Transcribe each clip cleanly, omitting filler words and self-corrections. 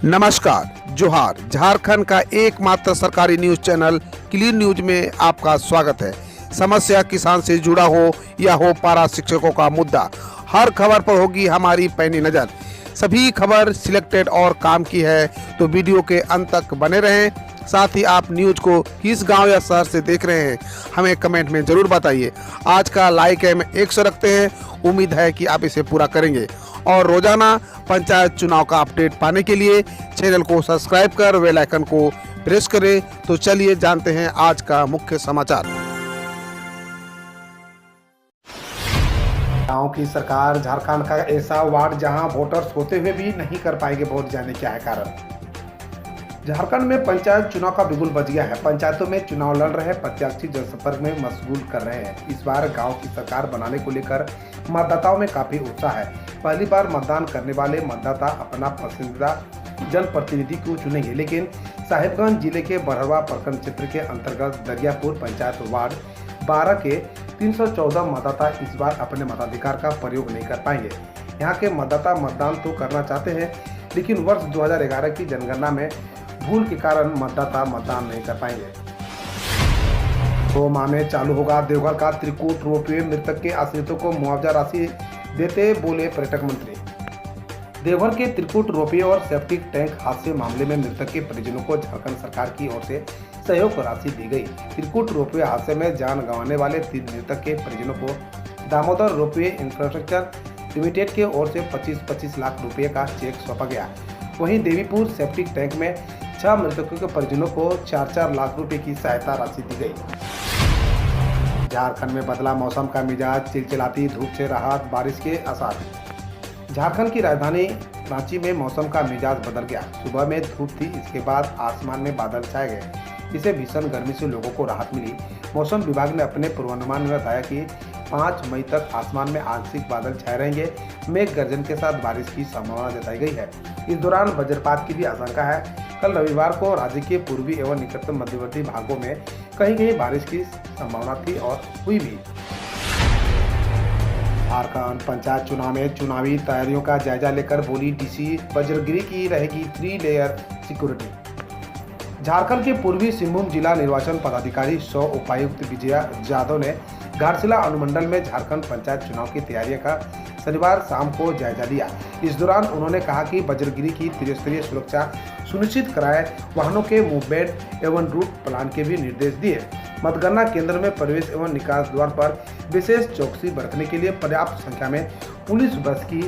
नमस्कार, जोहार। झारखंड का एकमात्र सरकारी न्यूज चैनल क्लीन न्यूज में आपका स्वागत है। समस्या किसान से जुड़ा हो या हो पारा शिक्षकों का मुद्दा, हर खबर पर होगी हमारी पैनी नज़र। सभी खबर सिलेक्टेड और काम की है, तो वीडियो के अंत तक बने रहें। साथ ही आप न्यूज को किस गांव या शहर से देख रहे हैं, हमें कमेंट में ज़रूर बताइए। आज का लाइक हम 100 रखते हैं, उम्मीद है कि आप इसे पूरा करेंगे। और रोजाना पंचायत चुनाव का अपडेट पाने के लिए चैनल को सब्सक्राइब कर बेल आइकन को प्रेस करें। तो चलिए जानते हैं आज का मुख्य समाचार। गांव की सरकार, झारखंड का ऐसा वार्ड जहां वोटर्स होते हुए भी नहीं कर पाएंगे वोट, जाने क्या है कारण। झारखंड में पंचायत चुनाव का बिगुल बज गया है। पंचायतों में चुनाव लड़ रहे प्रत्याशी जनसंपर्क में मशगूल कर रहे हैं। इस बार गांव की सरकार बनाने को लेकर मतदाताओं में काफी उत्साह है। पहली बार मतदान करने वाले मतदाता अपना पसंदीदा जनप्रतिनिधि को चुनेंगे, लेकिन साहिबगंज जिले के बरहवा प्रखंड क्षेत्र के अंतर्गत दरियापुर पंचायत वार्ड 12 के 314 मतदाता इस बार अपने मताधिकार का प्रयोग नहीं कर पाएंगे। यहाँ के मतदाता मतदान तो करना चाहते हैं, लेकिन वर्ष 2011 की जनगणना में भूल के कारण मतदाता मतदान नहीं कर पाएंगे। 2 माह में चालू होगा देवघर का त्रिकूट रोपवे, मृतक के आश्रितों को मुआवजा राशि देते बोले पर्यटक मंत्री। देवघर के त्रिकूट रोपवे और सेप्टिक टैंक हादसे मामले में मृतक के परिजनों को झारखंड सरकार की ओर से सहयोग राशि दी गई। त्रिकूट रोपवे हादसे में जान गंवाने वाले 3 मृतक के परिजनों को दामोदर रोपवे इंफ्रास्ट्रक्चर लिमिटेड की ओर से 25-25 लाख रुपए का चेक सौंपा गया। वहीं देवीपुर सेप्टिक टैंक में 6 मृतकों के परिजनों को 4-4 लाख रुपए की सहायता राशि दी गई। झारखंड में बदला मौसम का मिजाज, चिलचिलाती धूप से राहत, बारिश के आसार। झारखंड की राजधानी रांची में मौसम का मिजाज बदल गया। सुबह में धूप थी, इसके बाद आसमान में बादल छाए गए। इससे भीषण गर्मी से लोगों को राहत मिली। मौसम विभाग ने अपने पूर्वानुमान में बताया कि 5 मई तक आसमान में आंशिक बादल छाए रहेंगे। मेघ गर्जन के साथ बारिश की संभावना जताई गई है। इस दौरान वज्रपात की भी आशंका है। कल रविवार को राज्य के पूर्वी एवं निकटतम मध्यवर्ती भागों में कहीं बारिश की संभावना थी और हुई भी। झारखंड पंचायत चुनाव में चुनावी तैयारियों का जायजा लेकर बोली डीसी बजरगिरी की रहेगी 3 लेयर सिक्योरिटी। झारखंड के पूर्वी सिंहभूम जिला निर्वाचन पदाधिकारी सौ उपायुक्त विजया यादव ने घाटशिला अनुमंडल में झारखंड पंचायत चुनाव की तैयारियों का शनिवार शाम को जायजा लिया। इस दौरान उन्होंने कहा कि बजरगिरी की त्रिस्तरीय सुरक्षा सुनिश्चित कराए, वाहनों के मूवमेंट एवं रूट प्लान के भी निर्देश दिए। मतगणना केंद्र में प्रवेश एवं निकास द्वार पर विशेष चौकसी बरतने के लिए पर्याप्त संख्या में पुलिस बस की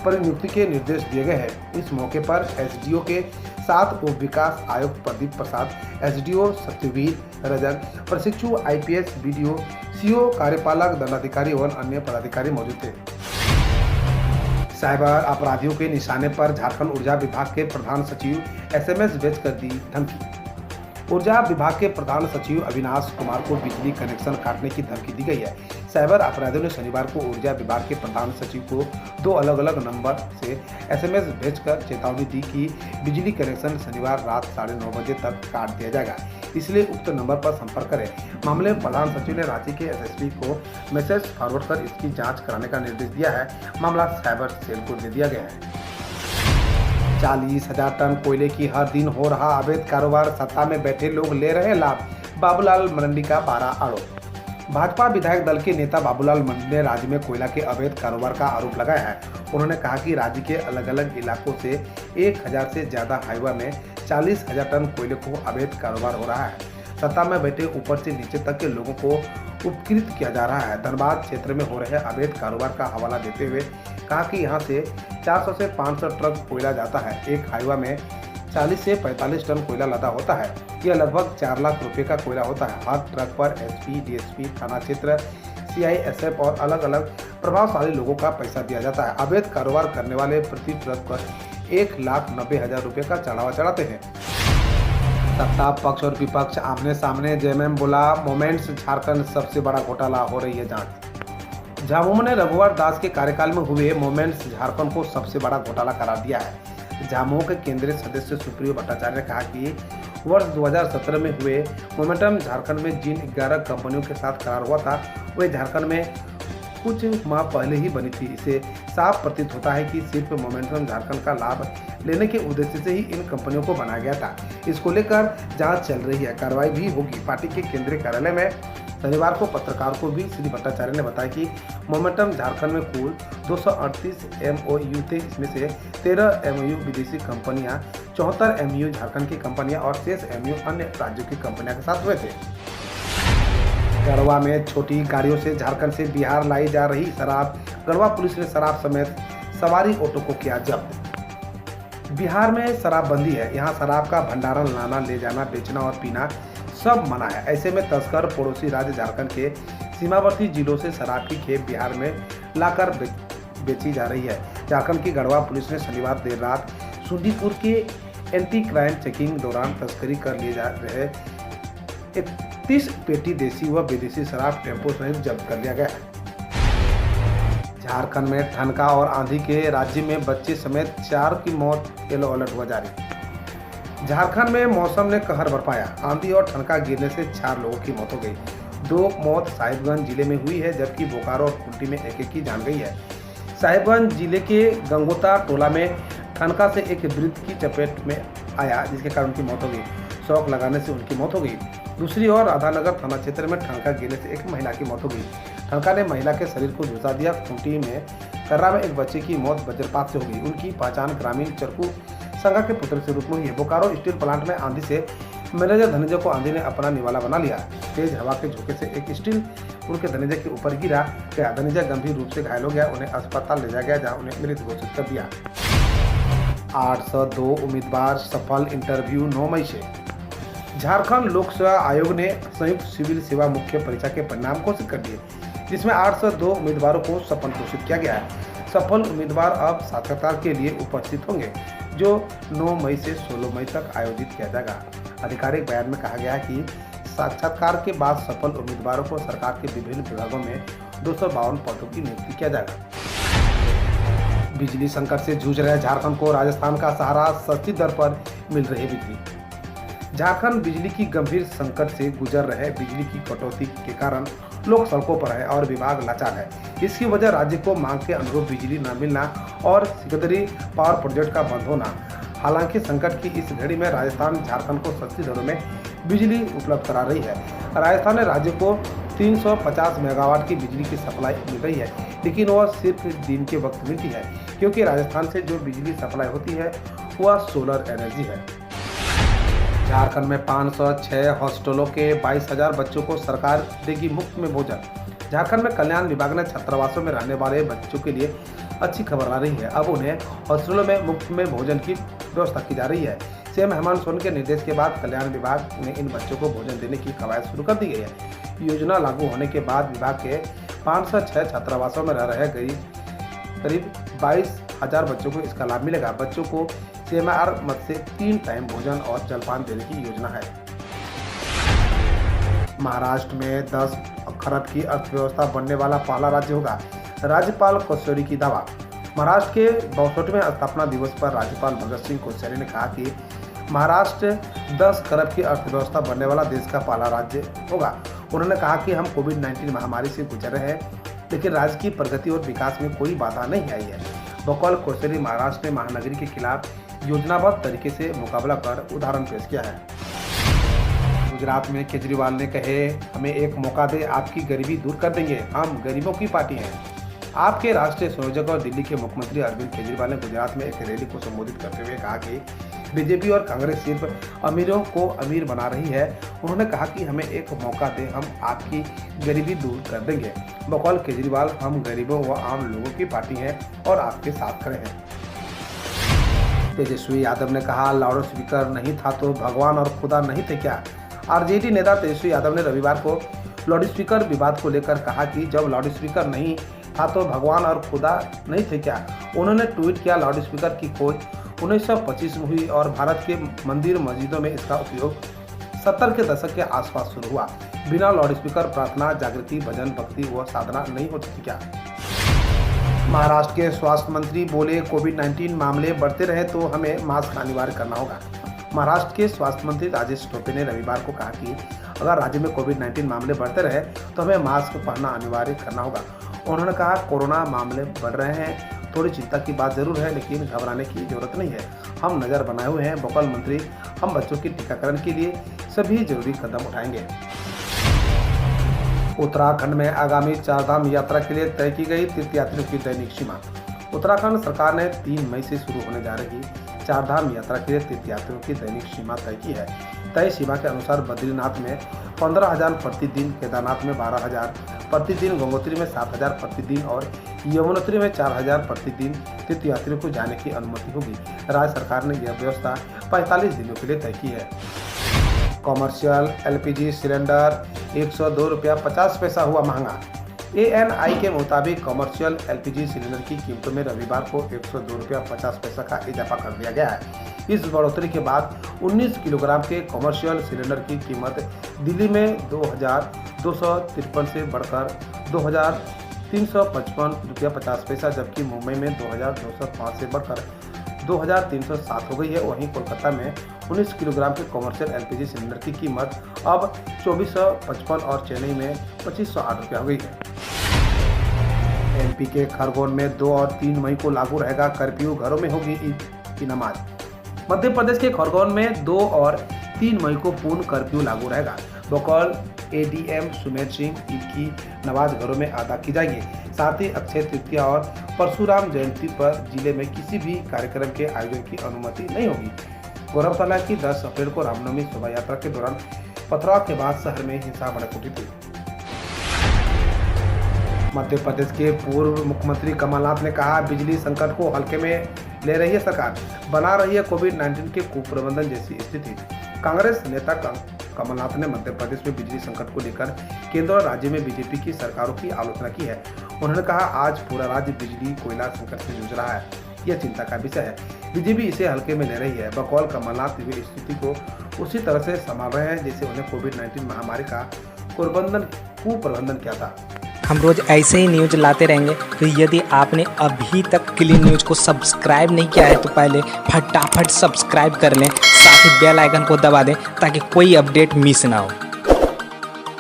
परिनियुक्ति के निर्देश दिए गए हैं। इस मौके पर एसडीओ के साथ उप विकास आयुक्त प्रदीप प्रसाद, एसडीओ सत्यवीर रजक, प्रशिक्षु आईपीएस, बीडीओ, सीओ, कार्यपालक दंडाधिकारी एवं अन्य पदाधिकारी मौजूद थे। साइबर अपराधियों के निशाने पर झारखंड ऊर्जा विभाग के प्रधान सचिव एसएमएस भेजकर दी धमकी। ऊर्जा विभाग के प्रधान सचिव अविनाश कुमार को बिजली कनेक्शन काटने की धमकी दी गई है। साइबर अपराधियों ने शनिवार को ऊर्जा विभाग के प्रधान सचिव को 2 अलग-अलग नंबर से एसएमएस भेजकर चेतावनी दी कि बिजली कनेक्शन शनिवार रात 9:30 बजे तक काट दिया जाएगा, इसलिए उक्त नंबर पर संपर्क करें। मामले में प्रधान सचिव ने रांची के एसएसपी को मैसेज फॉरवर्ड कर इसकी जाँच कराने का निर्देश दिया है। मामला साइबर सेल को दे दिया गया है। 40,000 टन कोयले की हर दिन हो रहा अवैध कारोबार, सत्ता में बैठे लोग ले रहे लाभ, बाबूलाल मरंडी का 12 आरोप। भाजपा विधायक दल के नेता बाबूलाल मरंडी ने राज्य में कोयला के अवैध कारोबार का आरोप लगाया है। उन्होंने कहा कि राज्य के अलग अलग इलाकों से 1000 से ज्यादा हाईवे में 40,000 टन कोयले को अवैध कारोबार हो रहा है। सत्ता में बैठे ऊपर से नीचे तक के लोगों को उपकृत किया जा रहा है। धनबाद क्षेत्र में हो रहे अवैध कारोबार का हवाला देते हुए कहा कि यहां से 400 से 500 ट्रक कोयला जाता है। एक हाईवा में 40 से 45 टन कोयला लदा होता है। यह लगभग 4 लाख रुपए का कोयला होता है। हर ट्रक पर एसपी, डीएसपी, थाना क्षेत्र, सीआईएसएफ और अलग अलग प्रभावशाली लोगों का पैसा दिया जाता है। अवैध कारोबार करने वाले प्रति ट्रक पर 1,90,000 रुपए का चढ़ावा चढ़ाते हैं। सत्ता पक्ष और विपक्ष आमने सामने, जेएमएम बोला मोमेंट्स झारखंड सबसे बड़ा घोटाला, हो रही है जांच। झामुमो ने रघुवर दास के कार्यकाल में हुए मोमेंट्स झारखंड को सबसे बड़ा घोटाला करार दिया है। झामुमो के केंद्रीय सदस्य सुप्रियो भट्टाचार्य ने कहा कि वर्ष 2017 में हुए मोमेंटम झारखंड में जिन 11 कंपनियों के साथ करार हुआ था, वे झारखंड में कुछ माह पहले ही बनी थी। इसे साफ प्रतीत होता है कि सिर्फ मोमेंटम झारखंड का लाभ लेने के उद्देश्य से ही इन कंपनियों को बनाया गया था। इसको लेकर जांच चल रही है, कार्रवाई भी होगी। पार्टी के केंद्रीय कार्यालय में शनिवार को पत्रकार को भी श्री भट्टाचार्य ने बताया कि मोमेंटम झारखंड में कुल 238 MOU थे। इसमें से 13 MOU विदेशी कंपनियां, 74 MOU झारखंड की कंपनियां और शेष MOU अन्य राज्यों की कंपनियों के साथ हुए थे। गढ़वा में छोटी गाड़ियों से झारखंड से बिहार लाई जा रही शराब। गढ़वा पुलिस ने शराब समेत सवारी ऑटो को किया जब्त। बिहार में शराबबंदी है, यहाँ शराब का भंडारण, लाना, ले जाना, बेचना और पीना सब मना है। ऐसे में तस्कर पड़ोसी राज्य झारखंड के सीमावर्ती जिलों से शराब की खेप बिहार में लाकर बेची जा रही है। झारखंड की गढ़वा पुलिस ने शनिवार देर रात सुंदीपुर के एंटी क्राइम चेकिंग दौरान तस्करी कर लिए जा रहे 31 पेटी देसी व विदेशी शराब टेम्पो सहित जब्त कर लिया गया है। झारखंड में ठनका और आंधी के राज्य में बच्चे समेत 4 की मौत, येलो अलर्ट हुआ जारी। झारखंड में मौसम ने कहर बरपाया। आंधी और ठनका गिरने से 4 लोगों की मौत हो गई। 2 मौत साहिबगंज जिले में हुई है, जबकि बोकारो और खूंटी में एक की जान गई है। साहिबगंज जिले के गंगोता टोला में ठनका से एक वृद्ध की चपेट में आया, जिसके कारण उनकी मौत हो गई। शॉक लगाने से उनकी मौत हो गई। दूसरी ओर राधानगर थाना क्षेत्र में ठनका गिरने से एक महिला की मौत हो गई। ठनका ने महिला के शरीर को झुलसा दिया। खूंटी में कर्रा में एक बच्चे की मौत वज्रपात से हो गई। उनकी पहचान ग्रामीण चरकू संगा के पुत्र के रूप में हुई है। बोकारो स्टील प्लांट में आंधी से मैनेजर धनंजय को आंधी ने अपना निवाला बना लिया। तेज हवा के झोंके से एक स्टील उनके धनंजय के ऊपर गिरा गया। धनंजय गंभीर रूप से घायल हो गया। उन्हें अस्पताल ले जाया गया, जहां उन्हें मृत घोषित कर दिया। 802 उम्मीदवार सफल, इंटरव्यू 9 मई से। झारखंड लोक सेवा आयोग ने संयुक्त सिविल सेवा मुख्य परीक्षा के परिणाम घोषित कर दिए, जिसमें 802 उम्मीदवारों को सफल घोषित किया गया है। सफल उम्मीदवार अब साक्षात्कार के लिए उपस्थित होंगे, जो 9 मई से 16 मई तक आयोजित किया जाएगा। आधिकारिक बयान में कहा गया है कि साक्षात्कार के बाद सफल उम्मीदवारों को सरकार के विभिन्न विभागों में 252 पदों की नियुक्ति किया जाएगा। बिजली संकट से जूझ रहे झारखंड को राजस्थान का सहारा, सस्ती दर पर मिल रही बिजली। झारखंड बिजली की गंभीर संकट से गुजर रहे। बिजली की कटौती के कारण लोग सड़कों पर है और विभाग लाचार है। इसकी वजह राज्य को मांग के अनुरूप बिजली न मिलना और सिकंदरी पावर प्रोजेक्ट का बंद होना। हालांकि संकट की इस घड़ी में राजस्थान झारखंड को सस्ती दरों में बिजली उपलब्ध करा रही है। राजस्थान ने राज्य को 350 मेगावाट की बिजली की सप्लाई मिल रही है, लेकिन वह सिर्फ दिन के वक्त मिलती है, क्योंकि राजस्थान से जो बिजली सप्लाई होती है वह सोलर एनर्जी है। झारखंड में 506 हॉस्टलों के 22,000 बच्चों को सरकार देगी मुफ्त में भोजन। झारखंड में कल्याण विभाग ने छात्रावासों में रहने वाले बच्चों के लिए अच्छी खबर ला रही है। अब उन्हें हॉस्टलों में मुफ्त में भोजन की व्यवस्था की जा रही है। सीएम हेमंत सोरेन के निर्देश के बाद कल्याण विभाग ने इन बच्चों को भोजन देने की कवायद शुरू कर दी गई है। योजना लागू होने के बाद विभाग के 506 छात्रावासों में रह रहे करीब 22,000 बच्चों को इसका लाभ मिलेगा। बच्चों को CMR मद से 3 टाइम भोजन और जलपान देने की योजना है। महाराष्ट्र में 10 खरब की अर्थव्यवस्था बनने वाला पहला राज्य होगा, राज्यपाल कोश्यारी की दावा। महाराष्ट्र के 62वें स्थापना दिवस पर राज्यपाल भगत सिंह कोश्यारी ने कहा कि महाराष्ट्र 10 खरब की अर्थव्यवस्था बनने वाला देश का पहला राज्य होगा। उन्होंने कहा कि हम कोविड-19 महामारी से गुजर रहे हैं, लेकिन राज्य की प्रगति और विकास में कोई बाधा नहीं आई है। बकौल कोश्यारी महाराष्ट्र ने महानगरी के खिलाफ योजनाबद्ध तरीके से मुकाबला कर उदाहरण पेश किया है। गुजरात में केजरीवाल ने कहे, हमें एक मौका दे, आपकी गरीबी दूर कर देंगे, हम गरीबों की पार्टी हैं। आपके राष्ट्रीय संयोजक और दिल्ली के मुख्यमंत्री अरविंद केजरीवाल ने गुजरात में एक रैली को संबोधित करते हुए कहा कि बीजेपी और कांग्रेस सिर्फ अमीरों को अमीर बना रही है। उन्होंने कहा कि हमें एक मौका दे, हम आपकी गरीबी दूर कर देंगे। बकौल केजरीवाल, हम गरीबों व आम लोगों की पार्टी हैं और आपके साथ खड़े हैं। तेजस्वी यादव ने कहा, लाउड स्पीकर नहीं था तो भगवान और खुदा नहीं थे क्या। आरजेडी नेता तेजस्वी यादव ने रविवार को लाउड स्पीकर विवाद को लेकर कहा कि जब लाउड स्पीकर नहीं था तो भगवान और खुदा नहीं थे क्या। उन्होंने ट्वीट किया, लाउड स्पीकर की खोज 1925 में हुई और भारत के मंदिर मस्जिदों में इसका उपयोग 70 के दशक के आसपास शुरू हुआ। बिना लाउड स्पीकर प्रार्थना, जागृति, भजन, भक्ति व साधना नहीं होती थी क्या। महाराष्ट्र के स्वास्थ्य मंत्री बोले, कोविड-19 मामले बढ़ते रहे तो हमें मास्क अनिवार्य करना होगा। महाराष्ट्र के स्वास्थ्य मंत्री राजेश टोपे ने रविवार को कहा कि अगर राज्य में कोविड-19 मामले बढ़ते रहे तो हमें मास्क पहनना अनिवार्य करना होगा। उन्होंने कहा कोरोना मामले बढ़ रहे हैं, थोड़ी चिंता की बात जरूर है, लेकिन घबराने की जरूरत नहीं है। हम नज़र बनाए हुए हैं। भोपाल मंत्री हम बच्चों के टीकाकरण के लिए सभी जरूरी कदम उठाएंगे। उत्तराखंड में आगामी चारधाम यात्रा के लिए तय की गई तीर्थयात्रियों की दैनिक सीमा। उत्तराखंड सरकार ने 3 मई से शुरू होने जा रही चारधाम यात्रा के लिए तीर्थयात्रियों की दैनिक सीमा तय की है। तय सीमा के अनुसार बद्रीनाथ में 15,000 प्रतिदिन, केदारनाथ में 12,000 प्रतिदिन, गंगोत्री में 7,000 प्रतिदिन और यमुनोत्री में 4,000 प्रतिदिन तीर्थयात्रियों को जाने की अनुमति होगी। राज्य सरकार ने यह व्यवस्था 45 दिनों के लिए तय की है। कॉमर्शियल एलपीजी सिलेंडर 102 रुपया 50 पैसा हुआ महंगा। ANI के मुताबिक कॉमर्शियल एलपीजी सिलेंडर की कीमतों में रविवार को 102 रुपया 50 पैसा का इजाफा कर दिया गया है। इस बढ़ोतरी के बाद 19 किलोग्राम के कॉमर्शियल सिलेंडर की कीमत दिल्ली में 2,253 से बढ़कर 2,355 रुपया 50 पैसा, जबकि मुंबई में 2,205 से बढ़कर 2,307 हो गई है। वहीं कोलकाता में 19 किलोग्राम के कॉमर्शियल एलपीजी सिलेंडर की कीमत अब 2,455 और चेन्नई में 2,508 रुपया हो गई है। MP के खरगोन में 2 और 3 मई को लागू रहेगा कर्फ्यू, घरों में होगी ईद की नमाज। मध्य प्रदेश के खरगोन में 2 और 3 मई को पूर्ण कर्फ्यू लागू रहेगा। भोपाल ADM सुमेर सिंह ईद की नमाज घरों में अदा की जाएगी। साथ ही अक्षय तृतीया और परशुराम जयंती पर जिले में किसी भी कार्यक्रम के आयोजन की अनुमति नहीं होगी। गौरतलब है कि 10 अप्रैल को रामनवमी शोभा यात्रा के दौरान पथराव के बाद शहर में हिंसा भड़क उठी थी। मध्य प्रदेश के पूर्व मुख्यमंत्री कमलनाथ ने कहा, बिजली संकट को हल्के में ले रही है सरकार, बना रही है कोविड-19 के कुप्रबंधन जैसी स्थिति। कांग्रेस नेता कमलनाथ ने मध्य प्रदेश में बिजली संकट को लेकर केंद्र और राज्य में बीजेपी की सरकारों की आलोचना की है। उन्होंने कहा, आज पूरा राज्य बिजली कोयला संकट से जूझ रहा है, यह चिंता का विषय है। बीजेपी इसे हल्के में ले रही है। बकौल कमलनाथ वे स्थिति को उसी तरह से संभाल रहे हैं जैसे उन्हें कोविड-19 महामारी का कुप्रबंधन किया था। हम रोज ऐसे ही न्यूज लाते रहेंगे, तो यदि आपने अभी तक क्लीन न्यूज को सब्सक्राइब नहीं किया है तो पहले फटाफट सब्सक्राइब कर लें, साथ ही बेल आइकन को दबा दें ताकि कोई अपडेट मिस ना हो।